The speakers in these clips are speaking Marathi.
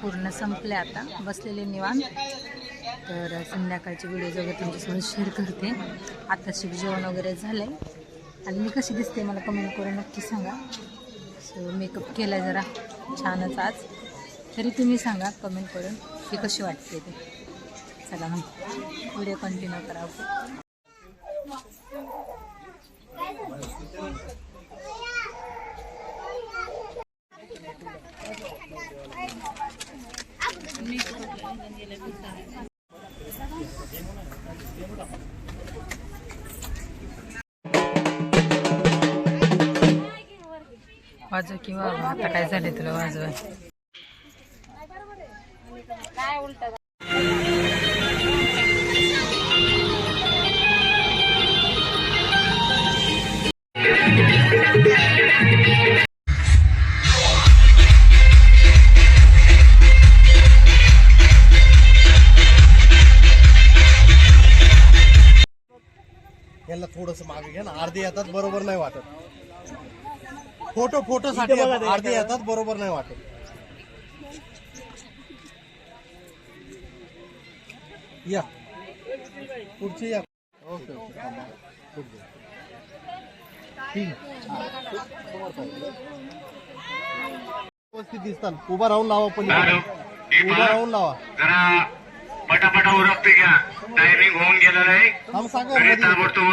पूर्ण संपले, आता बसलेले निवांत. तर संध्याकाळचे व्हिडिओ जवळ तुमच्यासोबत शेअर करते. आता जेवण वगैरे झालं आहे आणि मी कशी दिसते मला कमेंट करून नक्की सांगा. सो मेकअप केला जरा छानच आज, तरी तुम्ही सांगा कमेंट करून की कशी वाटते ते. चला मग व्हिडिओ कंटिन्यू करा. वाजव किंवा आता काय झाले तुला वाजवाय? काय उलट याला थोडस मागे घ्या ना, अर्धे येतात बरोबर नाही वाटत. फोटो साठी अर्धे येतात बरोबर नाही वाटत. या पुढची या. ओके व्यवस्थित दिसतात. उभा राहून लावा, पण उभा राहून लावा. जरा पटापटा उरकते घ्या, टायमिंग होऊन गेलेला आहे. हम सांगा ताबडतोब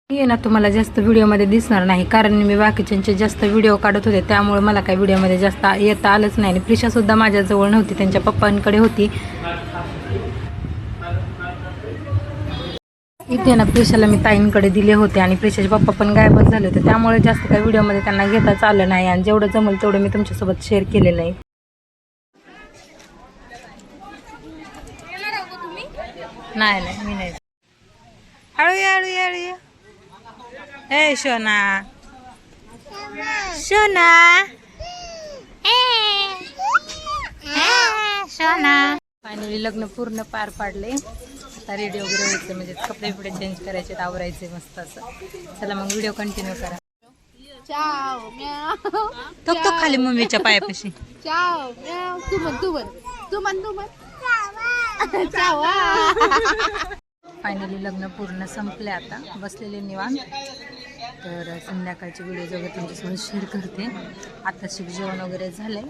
ना तुम्हाला जास्त व्हिडिओमध्ये दिसणार नाही, कारण मी बाकीच्यांचे जास्त व्हिडिओ काढत होते, त्यामुळे मला काही व्हिडिओमध्ये जास्त येता आलंच नाही. आणि प्रिशासुद्धा माझ्याजवळ नव्हती, त्यांच्या पप्पांकडे होती. इथे ना प्रिशाला मी ताईंकडे दिले होते आणि प्रिशाचे पप्पा पण गायबच झाले होते, त्यामुळे जास्त काही व्हिडिओमध्ये त्यांना घेताच आलं नाही. आणि जेवढं जमेल तेवढं मी तुमच्यासोबत शेअर केलेलं आहे. नाही मी नाही. हळू ए शोना फायनली लग्न पूर्ण पार पाडले. आता रेडी वगैरे व्हायचं, म्हणजे कपडे बिपडे चेंज करायचे, आवरायचे मस्त असं. चला मग व्हिडिओ कंटिन्यू करा. तो खाली मम्मीच्या पायापाशी. फायनली लग्न पूर्ण संपले, आता बसलेले निवांत. तर संध्याकाळचे व्हिडिओ जवळ तुमच्यासोबत शेअर करते. आता जेवण वगैरे झालंय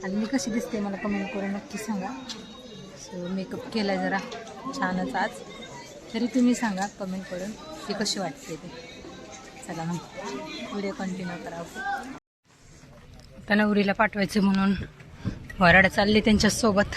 आणि मी कशी दिसते मला कमेंट करून नक्की सांगा. सो मेकअप केला जरा छानच आज, तरी तुम्ही सांगा कमेंट करून की कशी वाटते ते. चला मग व्हिडिओ कंटिन्यू करा. आता नवरीला पाठवायचं म्हणून वराड चालली त्यांच्यासोबत.